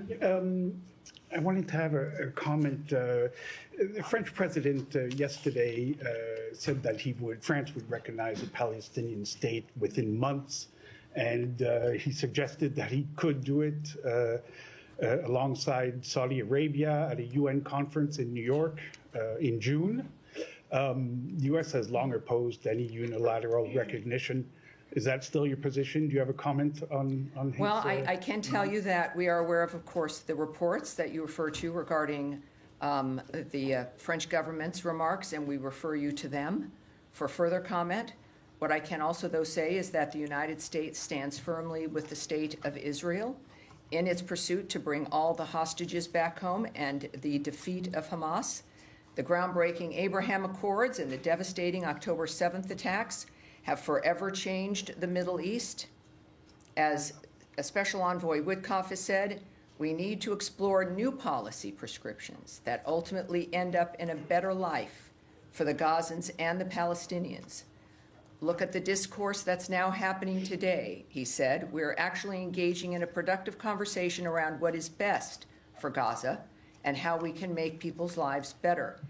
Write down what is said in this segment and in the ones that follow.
I wanted to have a comment. The French president yesterday said that France would recognize a Palestinian state within months, and he suggested that he could do it alongside Saudi Arabia at a UN conference in New York in June. The U.S. has long opposed any unilateral recognition. Is that still your position? Do you have a comment on his? Well, I can tell you that we are aware of course, the reports that you refer to regarding the French government's remarks, and we refer you to them for further comment. What I can also, though, say is that the United States stands firmly with the state of Israel in its pursuit to bring all the hostages back home and the defeat of Hamas. The groundbreaking Abraham Accords and the devastating October 7th attacks have forever changed the Middle East. As a Special Envoy Witkoff has said, we need to explore new policy prescriptions that ultimately end up in a better life for the Gazans and the Palestinians. Look at the discourse that's now happening today, he said. We're actually engaging in a productive conversation around what is best for Gaza and how we can make people's lives better.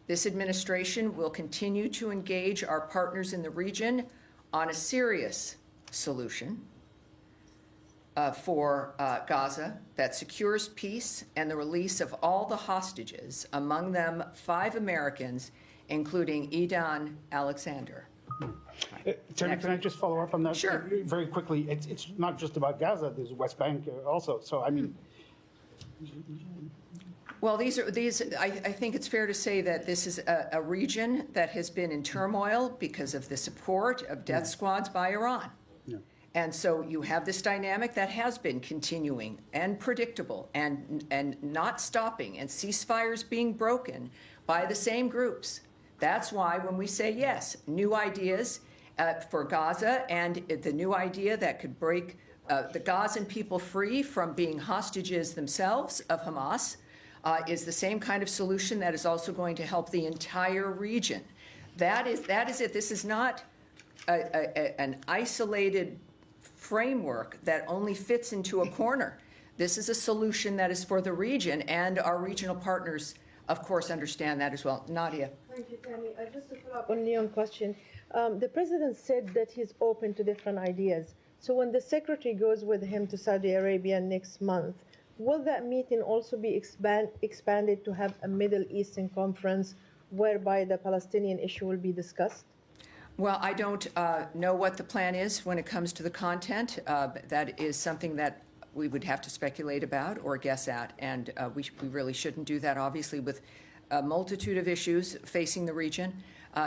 This administration will continue to engage our partners in the region on a serious solution for Gaza that secures peace and the release of all the hostages, among them 5 Americans, including Idan Alexander. Can I just follow up on that? Sure. Very quickly? It's not just about Gaza. There's West Bank also. So, I mean... Well, I think it's fair to say that this is a region that has been in turmoil because of the support of death squads by Iran. Yeah. And so you have this dynamic that has been continuing and predictable and not stopping, and ceasefires being broken by the same groups. That's why when we say yes, new ideas for Gaza and the new idea that could break the Gazan people free from being hostages themselves of Hamas is the same kind of solution that is also going to help the entire region. That is it. This is not an isolated framework that only fits into a corner. This is a solution that is for the region, and our regional partners, of course, understand that as well. Nadia. Thank you, Tammy. Just to follow up on Leon's question, the president said that he's open to different ideas. So when the secretary goes with him to Saudi Arabia next month, will that meeting also be expanded to have a Middle Eastern conference whereby the Palestinian issue will be discussed? Well, I don't know what the plan is when it comes to the content. That is something that we would have to speculate about or guess at, and we really shouldn't do that, obviously, with a multitude of issues facing the region.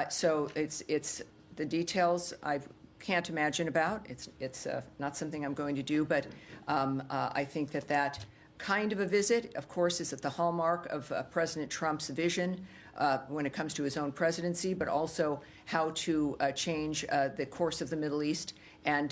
So it's the details I can't imagine about. It's not something I'm going to do, but I think that kind of a visit, of course, is at the hallmark of President Trump's vision when it comes to his own presidency, but also how to change the course of the Middle East and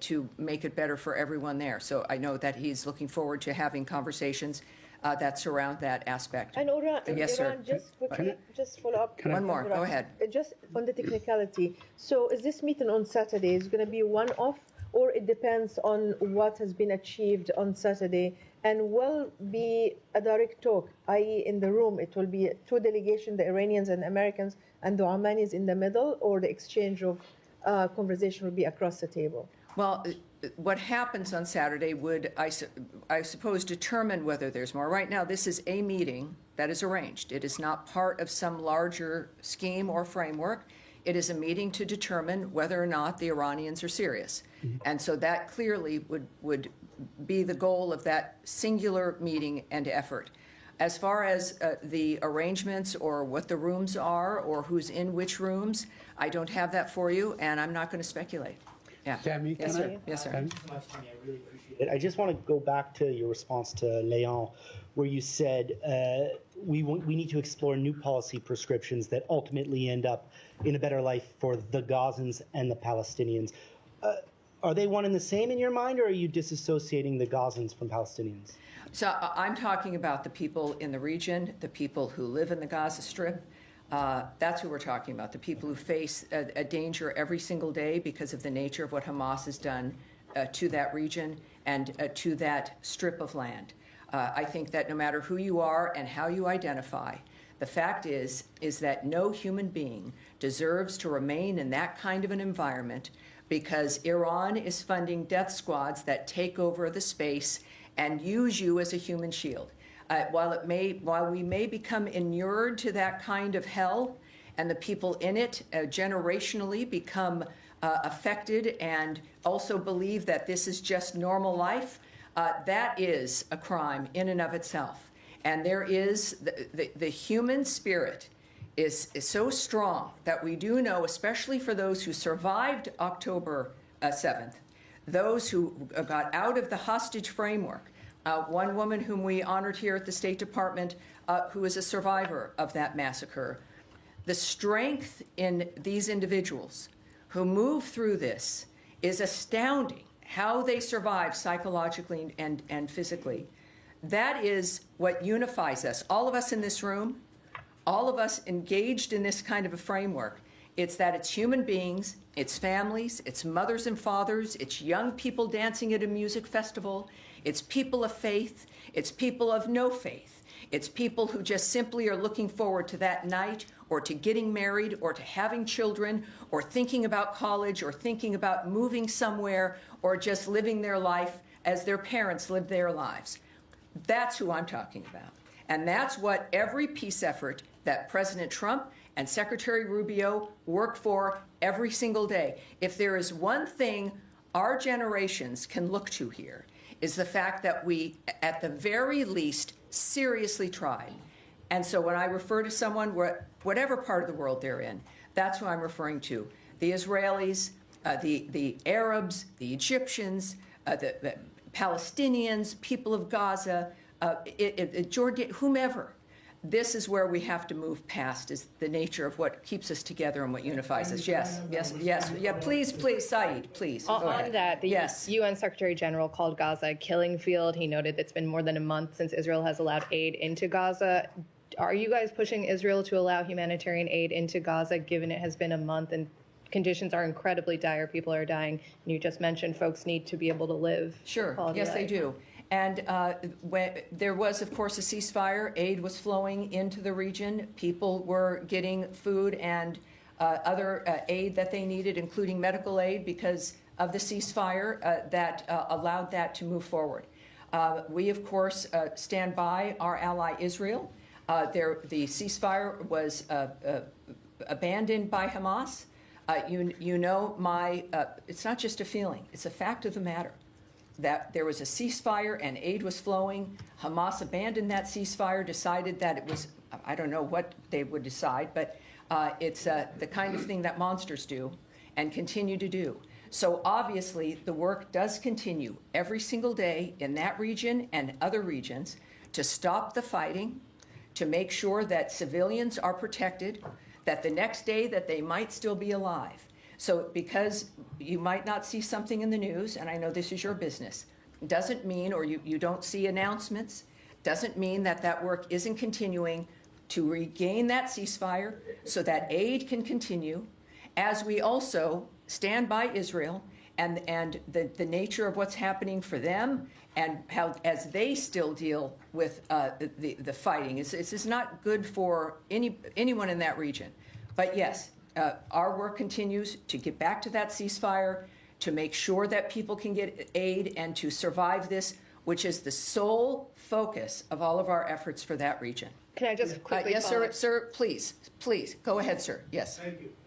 to make it better for everyone there. So I know that he's looking forward to having conversations that surround that aspect. And Iran, yes, sir. Just quickly, just follow up. One more, go ahead. Just on the technicality. So is this meeting on Saturday is going to be one-off, or it depends on what has been achieved on Saturday? And will be a direct talk, i.e. in the room, it will be 2 delegations, the Iranians and Americans, and the Omanis in the middle, or the exchange of conversation will be across the table? Well, what happens on Saturday would, I suppose, determine whether there's more. Right now, this is a meeting that is arranged. It is not part of some larger scheme or framework. It is a meeting to determine whether or not the Iranians are serious. Mm-hmm. And so that clearly would be the goal of that singular meeting and effort. As far as the arrangements or what the rooms are or who's in which rooms, I don't have that for you, and I'm not going to speculate. Yeah. Tammy, yes, sir. Yes, sir. I really appreciate it. I just want to go back to your response to Leon, where you said we need to explore new policy prescriptions that ultimately end up in a better life for the Gazans and the Palestinians. Are they one and the same in your mind, or are you disassociating the Gazans from Palestinians? So I'm talking about the people in the region, the people who live in the Gaza Strip. That's who we're talking about, the people who face a danger every single day because of the nature of what Hamas has done to that region and to that strip of land. I think that no matter who you are and how you identify, the fact is that no human being deserves to remain in that kind of an environment because Iran is funding death squads that take over the space and use you as a human shield. While we may become inured to that kind of hell, and the people in it generationally become affected and also believe that this is just normal life, that is a crime in and of itself. And there is the human spirit is so strong that we do know, especially for those who survived October 7th, those who got out of the hostage framework. One woman whom we honored here at the State Department, who is a survivor of that massacre. The strength in these individuals who move through this is astounding, how they survive psychologically and physically. That is what unifies us, all of us in this room, all of us engaged in this kind of a framework. It's that it's human beings, it's families, it's mothers and fathers, it's young people dancing at a music festival, it's people of faith, it's people of no faith, it's people who just simply are looking forward to that night or to getting married or to having children or thinking about college or thinking about moving somewhere or just living their life as their parents lived their lives. That's who I'm talking about. And that's what every peace effort that President Trump and Secretary Rubio work for every single day. If there is one thing our generations can look to here, is the fact that we, at the very least, seriously tried. And so when I refer to someone, whatever part of the world they're in, that's who I'm referring to. The Israelis, the Arabs, the Egyptians, the Palestinians, people of Gaza, Jordan, whomever. This is where we have to move past, is the nature of what keeps us together and what unifies us. Yes. Yeah, please, Saeed, please. Go ahead. On that, the UN Secretary General called Gaza a killing field. He noted it's been more than a month since Israel has allowed aid into Gaza. Are you guys pushing Israel to allow humanitarian aid into Gaza, given it has been a month and conditions are incredibly dire, people are dying, and you just mentioned folks need to be able to live? Sure, yes, they do. And when there was, of course, a ceasefire, aid was flowing into the region. People were getting food and other aid that they needed, including medical aid, because of the ceasefire that allowed that to move forward. We, of course, stand by our ally Israel. The ceasefire was abandoned by Hamas. You know, it's not just a feeling, it's a fact of the matter that there was a ceasefire and aid was flowing. Hamas abandoned that ceasefire, decided that it was, I don't know what they would decide, but it's the kind of thing that monsters do and continue to do. So obviously the work does continue every single day in that region and other regions to stop the fighting, to make sure that civilians are protected, that the next day that they might still be alive. So because you might not see something in the news, and I know this is your business, doesn't mean, or you don't see announcements, doesn't mean that that work isn't continuing to regain that ceasefire so that aid can continue, as we also stand by Israel and the nature of what's happening for them and how, as they still deal with the fighting. This is not good for anyone in that region. But yes, our work continues to get back to that ceasefire, to make sure that people can get aid and to survive this, which is the sole focus of all of our efforts for that region. Can I just quickly yes, sir, please, go ahead, sir. Yes. Thank you.